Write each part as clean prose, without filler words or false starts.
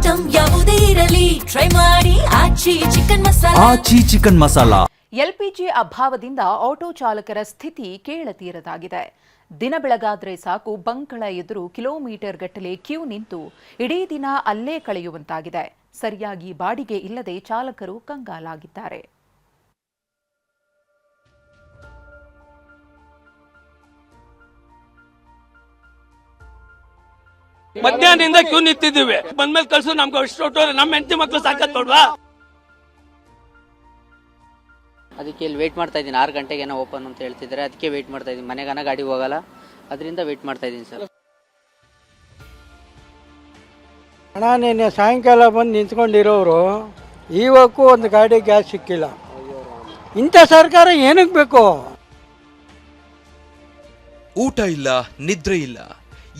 Item ಯಾವುದೇ ಇರಲಿ try ಮಾಡಿ ಆಚಿ ಚಿಕನ್ ಮಸಾಲಾ. ಎಲ್ಪಿಜಿ ಅಭಾವದಿಂದ ಆಟೋ ಚಾಲಕರ ಸ್ಥಿತಿ ಕೇಳತೀರದಾಗಿದೆ. ದಿನ ಬೆಳಗಾದ್ರೆ ಸಾಕು ಬಂಕ್ಗಳ ಎದುರು ಕಿಲೋಮೀಟರ್ ಗಟ್ಟಲೆ ಕ್ಯೂ ನಿಂತು ಇಡೀ ದಿನ ಅಲ್ಲೇ ಕಳೆಯುವಂತಾಗಿದೆ. ಸರಿಯಾಗಿ ಬಾಡಿಗೆ ಇಲ್ಲದೆ ಚಾಲಕರು ಕಂಗಾಲಾಗಿದ್ದಾರೆ. ಮಧ್ಯಾಹ್ನದಿಂದ ಕ್ಯೂ ನಿಂತಿದ್ದೀವಿ. ಬಂದ್ಮೇಲೆ ಕಳ್ಸು, ನಮ್ಗೆ ಅಷ್ಟು ನಮ್ಮ ಹೆಂಡತಿ ಮಕ್ಕಳು ಸಾಕತ್ ನೋಡ್ವಾ. ಅದಕ್ಕೆ ಇಲ್ಲಿ ವೇಟ್ ಮಾಡ್ತಾ ಇದ್ದೀನಿ. 6 ಗಂಟೆಗೆ ಓಪನ್ ಅಂತ ಹೇಳ್ತಿದ್ದಾರೆ, ಅದಕ್ಕೆ ವೇಟ್ ಮಾಡ್ತಾ ಇದ್ದೀನಿ. ಮನೆಗನ ಗಾಡಿ ಹೋಗಲ್ಲ, ಅದರಿಂದ ವೇಟ್ ಮಾಡ್ತಾ ಇದ್ದೀನಿ ಸರ್. ಹಣ ನಿನ್ನೆ ಸಾಯಂಕಾಲ ಬಂದು ನಿಂತ್ಕೊಂಡಿರೋರು ಇವಕ್ಕೂ ಒಂದು ಗಾಡಿ ಗ್ಯಾಸ್ ಸಿಕ್ಕಿಲ್ಲ. ಇಂಥ ಸರ್ಕಾರ ಏನಕ್ಕೆ ಬೇಕು? ಊಟ ಇಲ್ಲ, ನಿದ್ರೆ ಇಲ್ಲ,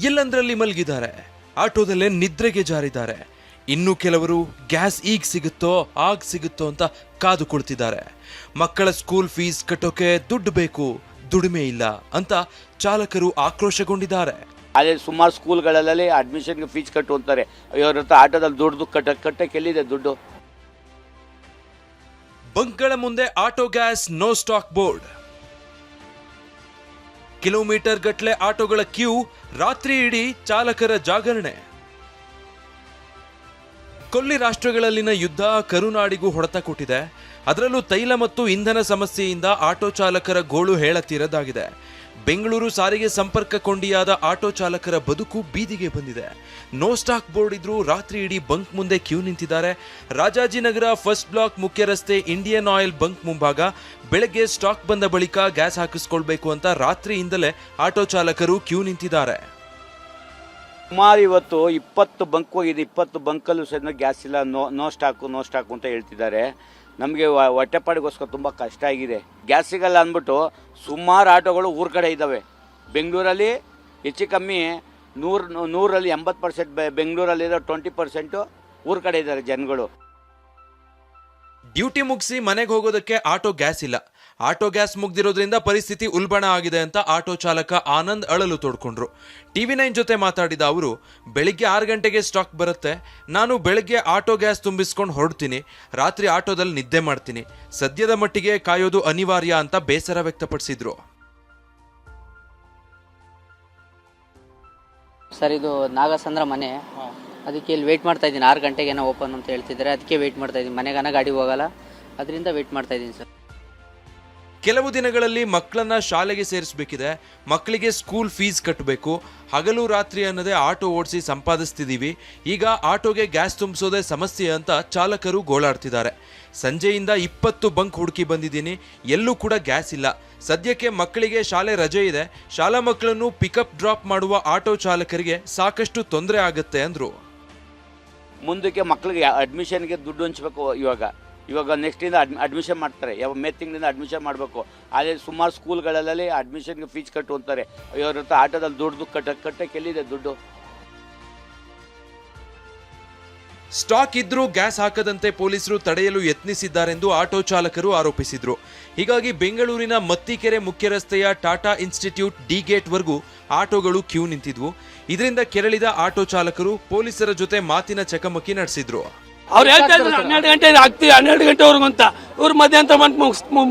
ಎಲ್ಲಂದ್ರಲ್ಲಿ ಮಲಗಿದ್ದಾರೆ. ಆಟೋದಲ್ಲೇ ನಿದ್ರೆಗೆ ಜಾರಿದ್ದಾರೆ. ಇನ್ನು ಕೆಲವರು ಗ್ಯಾಸ್ ಈಗ ಸಿಗುತ್ತೋ ಆಗ ಸಿಗುತ್ತೋ ಅಂತ ಕಾದು ಕುಳಿತಿದ್ದಾರೆ. ಮಕ್ಕಳ ಸ್ಕೂಲ್ ಫೀಸ್ ಕಟ್ಟೋಕೆ ದುಡ್ಡು ಬೇಕು, ದುಡಿಮೆ ಇಲ್ಲ ಅಂತ ಚಾಲಕರು ಆಕ್ರೋಶಗೊಂಡಿದ್ದಾರೆ. ಅದೇ ಸುಮಾರು ಸ್ಕೂಲ್ಗಳಲ್ಲಿ ಅಡ್ಮಿಷನ್ಗೆ ಫೀಸ್ ಕಟ್ಟು ಅಂತಾರೆ. ಇವ್ರ ಹತ್ರ ಆಟೋದಲ್ಲಿ ದುಡ್ಡು ಕಟ್ಟಕ್ಕೆ ಎಲ್ಲಿದೆ ದುಡ್ಡು? ಬಂಕ್ಗಳ ಮುಂದೆ auto gas no stock board. Kilometre ಗಟ್ಟಲೆ ಆಟೋಗಳ ಕ್ಯೂ, ರಾತ್ರಿ ಇಡೀ ಚಾಲಕರ ಜಾಗರಣೆ. ಕೊಲ್ಲಿ ರಾಷ್ಟ್ರಗಳಲ್ಲಿನ ಯುದ್ಧ ಕರುನಾಡಿಗೂ ಹೊಡೆತ ಕೊಟ್ಟಿದೆ. ಅದರಲ್ಲೂ ತೈಲ ಮತ್ತು ಇಂಧನ ಸಮಸ್ಯೆಯಿಂದ ಆಟೋ ಚಾಲಕರ ಗೋಳು ಹೇಳತೀರದಾಗಿದೆ. ಬೆಂಗಳೂರು ಸಾರಿಗೆ ಸಂಪರ್ಕ ಕೊಂಡಿಯಾದ ಆಟೋ ಚಾಲಕರ ಬದುಕು ಬೀದಿಗೆ ಬಂದಿದೆ. ನೋ ಸ್ಟಾಕ್ ಬೋರ್ಡ್ ಇದ್ರೂ ರಾತ್ರಿ ಇಡೀ ಬಂಕ್ ಮುಂದೆ ಕ್ಯೂ ನಿಂತಿದ್ದಾರೆ. ರಾಜಾಜಿನಗರ ಫಸ್ಟ್ ಬ್ಲಾಕ್ ಮುಖ್ಯ ರಸ್ತೆ ಇಂಡಿಯನ್ ಆಯಿಲ್ ಬಂಕ್ ಮುಂಭಾಗ ಬೆಳಗ್ಗೆ ಸ್ಟಾಕ್ ಬಂದ ಬಳಿಕ ಗ್ಯಾಸ್ ಹಾಕಿಸ್ಕೊಳ್ಬೇಕು ಅಂತ ರಾತ್ರಿಯಿಂದಲೇ ಆಟೋ ಚಾಲಕರು ಕ್ಯೂ ನಿಂತಿದ್ದಾರೆ. ಸುಮಾರು ಇವತ್ತು 20 ಬಂಕ್ ಹೋಗಿದೆ. 20 ಬಂಕಲ್ಲೂ ಸಹ ಗ್ಯಾಸ್ ಇಲ್ಲ, ನೋ ಸ್ಟಾಕು ಅಂತ ಹೇಳ್ತಿದ್ದಾರೆ. ನಮಗೆ ಹೊಟ್ಟೆಪಾಡಿಗೋಸ್ಕರ ತುಂಬ ಕಷ್ಟ ಆಗಿದೆ. ಗ್ಯಾಸ್ ಸಿಗಲ್ಲ ಅಂದ್ಬಿಟ್ಟು ಸುಮಾರು ಆಟೋಗಳು ಊರ ಕಡೆ ಇದ್ದಾವೆ. ಬೆಂಗಳೂರಲ್ಲಿ ಹೆಚ್ಚು ಕಮ್ಮಿ 100ರಲ್ಲಿ 80% ಬೆಂಗಳೂರಲ್ಲಿರೋ 20% ಊರ ಕಡೆ ಇದ್ದಾರೆ ಜನಗಳು. ಡ್ಯೂಟಿ ಮುಗಿಸಿ ಮನೆಗೆ ಹೋಗೋದಕ್ಕೆ ಆಟೋ ಗ್ಯಾಸ್ ಇಲ್ಲ. ಆಟೋ ಗ್ಯಾಸ್ ಮುಗ್ದಿರೋದ್ರಿಂದ ಪರಿಸ್ಥಿತಿ ಉಲ್ಬಣ ಆಗಿದೆ ಅಂತ ಆಟೋ ಚಾಲಕ ಆನಂದ್ ಅಳಲು ತೋಡ್ಕೊಂಡ್ರು. TV9 ಜೊತೆ ಮಾತಾಡಿದ ಅವರು, ಬೆಳಿಗ್ಗೆ 6 ಗಂಟೆಗೆ ಸ್ಟಾಕ್ ಬರುತ್ತೆ, ನಾನು ಬೆಳಗ್ಗೆ ಆಟೋ ಗ್ಯಾಸ್ ತುಂಬಿಸ್ಕೊಂಡು ಹೊರಡ್ತೀನಿ, ರಾತ್ರಿ ಆಟೋದಲ್ಲಿ ನಿದ್ದೆ ಮಾಡ್ತೀನಿ, ಸದ್ಯದ ಮಟ್ಟಿಗೆ ಕಾಯೋದು ಅನಿವಾರ್ಯ ಅಂತ ಬೇಸರ ವ್ಯಕ್ತಪಡಿಸಿದ್ರು. ಸರ್, ಇದು ನಾಗಸಂದ್ರ ಮನೆ, ಅದಕ್ಕೆ ಇಲ್ಲಿ ವೇಟ್ ಮಾಡ್ತಾ ಇದ್ದೀನಿ. 6 ಗಂಟೆಗೆ ಓಪನ್ ಅಂತ ಹೇಳ್ತಿದ್ದಾರೆ, ಅದಕ್ಕೆ ವೇಟ್ ಮಾಡ್ತಾ ಇದ್ದೀನಿ. ಮನೆಗನ ಗಾಡಿ ಹೋಗಲ್ಲ, ಅದರಿಂದ ವೇಟ್ ಮಾಡ್ತಾ ಇದ್ದೀನಿ ಸರ್. ಕೆಲವು ದಿನಗಳಲ್ಲಿ ಮಕ್ಕಳನ್ನ ಶಾಲೆಗೆ ಸೇರಿಸಬೇಕಿದೆ, ಮಕ್ಕಳಿಗೆ ಸ್ಕೂಲ್ ಫೀಸ್ ಕಟ್ಟಬೇಕು. ಹಗಲು ರಾತ್ರಿ ಅನ್ನದೇ ಆಟೋ ಓಡಿಸಿ ಸಂಪಾದಿಸ್ತಿದ್ದೀವಿ. ಈಗ ಆಟೋಗೆ ಗ್ಯಾಸ್ ತುಂಬಿಸೋದೇ ಸಮಸ್ಯೆ ಅಂತ ಚಾಲಕರು ಗೋಳಾಡ್ತಿದ್ದಾರೆ. ಸಂಜೆಯಿಂದ 20 ಬಂಕ್ ಹುಡುಕಿ ಬಂದಿದ್ದೀನಿ, ಎಲ್ಲೂ ಕೂಡ ಗ್ಯಾಸ್ ಇಲ್ಲ. ಸದ್ಯಕ್ಕೆ ಮಕ್ಕಳಿಗೆ ಶಾಲೆ ರಜೆ ಇದೆ. ಶಾಲಾ ಮಕ್ಕಳನ್ನು ಪಿಕಪ್ ಡ್ರಾಪ್ ಮಾಡುವ ಆಟೋ ಚಾಲಕರಿಗೆ ಸಾಕಷ್ಟು ತೊಂದರೆ ಆಗುತ್ತೆ ಅಂದ್ರು. ಮುಂದಕ್ಕೆ ಮಕ್ಕಳಿಗೆ ಅಡ್ಮಿಷನ್ಗೆ ದುಡ್ಡು ಹಂಚಬೇಕು. ಇವಾಗ ನೆಕ್ಸ್ಟಿಂದ ಅಡ್ಮಿಷನ್ ಮಾಡ್ತಾರೆ. ಮೇ ತಿಂಗಳಿಂದ ಅಡ್ಮಿಷನ್ ಮಾಡಬೇಕು. ಅದೇ ಸುಮಾರು ಸ್ಕೂಲ್ಗಳಲ್ಲಿ ಅಡ್ಮಿಷನ್ಗೆ ಫೀಸ್ ಕಟ್ಟು ಅಂತಾರೆ. ಇವ್ರ ಹತ್ರ ಆಟೋದಲ್ಲಿ ದುಡ್ಡು ಕಟ್ಟಕ್ಕೆ ಎಲ್ಲಿದೆ ದುಡ್ಡು? ಸ್ಟಾಕ್ ಇದ್ರೂ ಗ್ಯಾಸ್ ಹಾಕದಂತೆ ಪೊಲೀಸರು ತಡೆಯಲು ಯತ್ನಿಸಿದ್ದಾರೆಂದು ಆಟೋ ಚಾಲಕರು ಆರೋಪಿಸಿದ್ರು. ಹೀಗಾಗಿ ಬೆಂಗಳೂರಿನ ಮತ್ತಿಕೆರೆ ಮುಖ್ಯ ರಸ್ತೆಯ ಟಾಟಾ ಇನ್ಸ್ಟಿಟ್ಯೂಟ್ ಡಿ ಗೇಟ್ ವರೆಗೂ ಆಟೋಗಳು ಕ್ಯೂ ನಿಂತಿದ್ವು. ಇದರಿಂದ ಕೆರಳಿದ ಆಟೋ ಚಾಲಕರು ಪೊಲೀಸರ ಜೊತೆ ಮಾತಿನ ಚಕಮಕಿ ನಡೆಸಿದ್ರು. ಅವ್ರು ಹೇಳ್ತಾ ಇದ್ದಾರೆ 12 ಗಂಟೆ ಆಗ್ತೀವಿ, 12 ಗಂಟೆವರೆಗೂ ಅಂತ. ಇವ್ರು ಮಧ್ಯಾಹ್ನ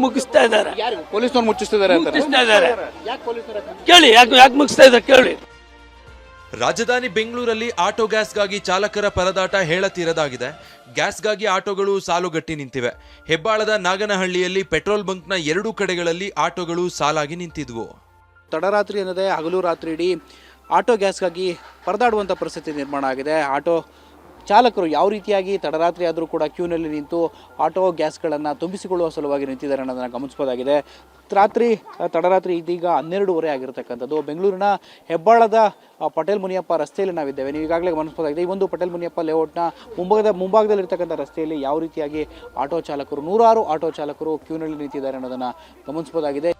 ಮುಗಿಸ್ತಾ ಇದ್ದಾರೆ. ಪೊಲೀಸ್ನವ್ರು ಮುಚ್ಚಿಸ್ತಿದ್ದಾರೆ. ಕೇಳಿ, ಯಾಕೆ ಮುಗಿಸ್ತಾ ಇದ್ದಾರೆ ಕೇಳಿ. ರಾಜಧಾನಿ ಬೆಂಗಳೂರಲ್ಲಿ ಆಟೋ ಗ್ಯಾಸ್ಗಾಗಿ ಚಾಲಕರ ಪರದಾಟ ಹೇಳತೀರದಾಗಿದೆ. ಗ್ಯಾಸ್ಗಾಗಿ ಆಟೋಗಳು ಸಾಲುಗಟ್ಟಿ ನಿಂತಿವೆ. ಹೆಬ್ಬಾಳದ ನಾಗನಹಳ್ಳಿಯಲ್ಲಿ ಪೆಟ್ರೋಲ್ ಬಂಕ್ನ 2 ಕಡೆಗಳಲ್ಲಿ ಆಟೋಗಳು ಸಾಲಾಗಿ ನಿಂತಿದ್ವು. ತಡರಾತ್ರಿ ಅನ್ನದೇ ಹಗಲು ರಾತ್ರಿ ಇಡೀ ಆಟೋ ಗ್ಯಾಸ್ಗಾಗಿ ಪರದಾಡುವಂಥ ಪರಿಸ್ಥಿತಿ ನಿರ್ಮಾಣ ಆಗಿದೆ. ಆಟೋ ಚಾಲಕರು ಯಾವ ರೀತಿಯಾಗಿ ತಡರಾತ್ರಿ ಆದರೂ ಕೂಡ ಕ್ಯೂನಲ್ಲಿ ನಿಂತು ಆಟೋ ಗ್ಯಾಸ್ಗಳನ್ನು ತುಂಬಿಸಿಕೊಳ್ಳುವ ಸಲುವಾಗಿ ನಿಂತಿದ್ದಾರೆ ಅನ್ನೋದನ್ನು ಗಮನಿಸಬಹುದಾಗಿದೆ. ತಡರಾತ್ರಿ ಇದೀಗ 12:30 ಆಗಿರತಕ್ಕಂಥದ್ದು. ಬೆಂಗಳೂರಿನ ಹೆಬ್ಬಾಳದ ಪಟೇಲ್ ಮುನಿಯಪ್ಪ ರಸ್ತೆಯಲ್ಲಿ ನಾವಿದ್ದೇವೆ. ನೀವು ಈಗಾಗಲೇ ಗಮನಿಸಬಹುದಾಗಿದೆ. ಈ ಒಂದು ಪಟೇಲ್ ಮುನಿಯಪ್ಪ ಲೇಔಟ್ನ ಮುಂಭಾಗದಲ್ಲಿರ್ತಕ್ಕಂಥ ರಸ್ತೆಯಲ್ಲಿ ಯಾವ ರೀತಿಯಾಗಿ ಆಟೋ ಚಾಲಕರು 106 ಆಟೋ ಚಾಲಕರು ಕ್ಯೂನಲ್ಲಿ ನಿಂತಿದ್ದಾರೆ ಅನ್ನೋದನ್ನು ಗಮನಿಸಬಹುದಾಗಿದೆ.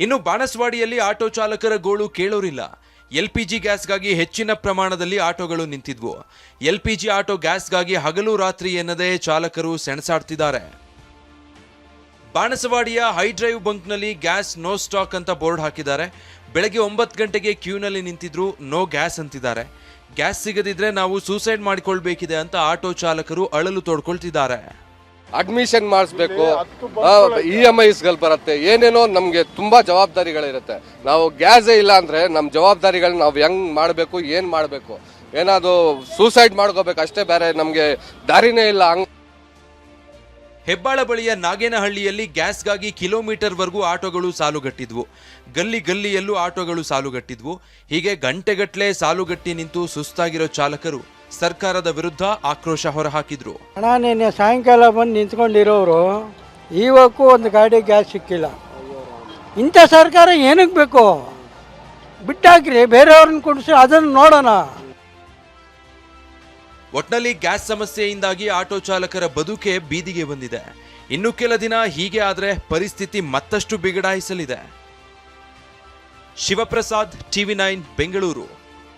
ಇನ್ನು ಬಾಣಸ್ವಾಡಿಯಲ್ಲಿ ಆಟೋ ಚಾಲಕರ ಗೋಳು ಕೇಳೋರಿಲ್ಲ. LPG ಗ್ಯಾಸ್ಗಾಗಿ ಹೆಚ್ಚಿನ ಪ್ರಮಾಣದಲ್ಲಿ ಆಟೋಗಳು ನಿಂತಿದ್ವು. LPG ಆಟೋ ಗ್ಯಾಸ್ಗಾಗಿ ಹಗಲು ರಾತ್ರಿ ಎನ್ನದೇ ಚಾಲಕರು ಸೆಣಸಾಡ್ತಿದ್ದಾರೆ. ಬಾಣಸವಾಡಿಯ ಹೈ ಡ್ರೈವ್ ಬಂಕ್ನಲ್ಲಿ ಗ್ಯಾಸ್ ನೋ ಸ್ಟಾಕ್ ಅಂತ ಬೋರ್ಡ್ ಹಾಕಿದ್ದಾರೆ. ಬೆಳಗ್ಗೆ 9 ಗಂಟೆಗೆ ಕ್ಯೂನಲ್ಲಿ ನಿಂತಿದ್ರು ನೋ ಗ್ಯಾಸ್ ಅಂತಿದ್ದಾರೆ. ಗ್ಯಾಸ್ ಸಿಗದಿದ್ರೆ ನಾವು ಸೂಸೈಡ್ ಮಾಡಿಕೊಳ್ಬೇಕಿದೆ ಅಂತ ಆಟೋ ಚಾಲಕರು ಅಳಲು ತೋಡ್ಕೊಳ್ತಿದ್ದಾರೆ. ಅಡ್ಮಿಷನ್ ಮಾಡಿಸ್ಬೇಕು, EMIಸ್ಗಳು ಬರುತ್ತೆ, ಏನೇನೋ ನಮಗೆ ತುಂಬಾ ಜವಾಬ್ದಾರಿಗಳಿರುತ್ತೆ. ನಾವು ಗ್ಯಾಸೇ ಇಲ್ಲ ಅಂದ್ರೆ ನಮ್ಮ ಜವಾಬ್ದಾರಿಗಳನ್ನ ನಾವು ಹೆಂಗ್ ಮಾಡಬೇಕು, ಏನ್ ಮಾಡಬೇಕು, ಏನಾದ್ರು ಸೂಸೈಡ್ ಮಾಡ್ಕೋಬೇಕು ಅಷ್ಟೇ, ಬೇರೆ ನಮಗೆ ದಾರಿನೇ ಇಲ್ಲ. ಹೆಬ್ಬಾಳ ಬಳಿಯ ನಾಗೇನಹಳ್ಳಿಯಲ್ಲಿ ಗ್ಯಾಸ್ಗಾಗಿ ಕಿಲೋಮೀಟರ್ ವರೆಗೂ ಆಟೋಗಳು ಸಾಲುಗಟ್ಟಿದ್ವು. ಗಲ್ಲಿಯಲ್ಲೂ ಆಟೋಗಳು ಸಾಲುಗಟ್ಟಿದ್ವು. ಹೀಗೆ ಗಂಟೆಗಟ್ಟಲೆ ಸಾಲುಗಟ್ಟಿ ನಿಂತು ಸುಸ್ತಾಗಿರೋ ಚಾಲಕರು ಸರ್ಕಾರದ ವಿರುದ್ಧ ಆಕ್ರೋಶ ಹೊರಹಾಕಿದ್ರು. ಹಣ ನಿನ್ನೆ ಸಾಯಂಕಾಲ ಬಂದು ನಿಂತ್ಕೊಂಡಿರೋರು ಇವಕ್ಕೂ ಒಂದು ಗಾಡಿ ಗ್ಯಾಸ್ ಸಿಕ್ಕಿಲ್ಲ. ಇಂಥ ಸರ್ಕಾರ ಏನಕ್ಕೆ ಬೇಕು? ಬಿಟ್ಟಾಕ್ರಿ, ಬೇರೆಯವ್ರನ್ನ ಕೊಡಿಸಿ ಅದನ್ನು ನೋಡೋಣ. ಒಟ್ನಲ್ಲಿ ಗ್ಯಾಸ್ ಸಮಸ್ಯೆಯಿಂದಾಗಿ ಆಟೋ ಚಾಲಕರ ಬದುಕೆ ಬೀದಿಗೆ ಬಂದಿದೆ. ಇನ್ನು ಕೆಲ ದಿನ ಹೀಗೆ ಆದ್ರೆ ಪರಿಸ್ಥಿತಿ ಮತ್ತಷ್ಟು ಬಿಗಡಾಯಿಸಲಿದೆ. ಶಿವಪ್ರಸಾದ್, TV9 ಬೆಂಗಳೂರು.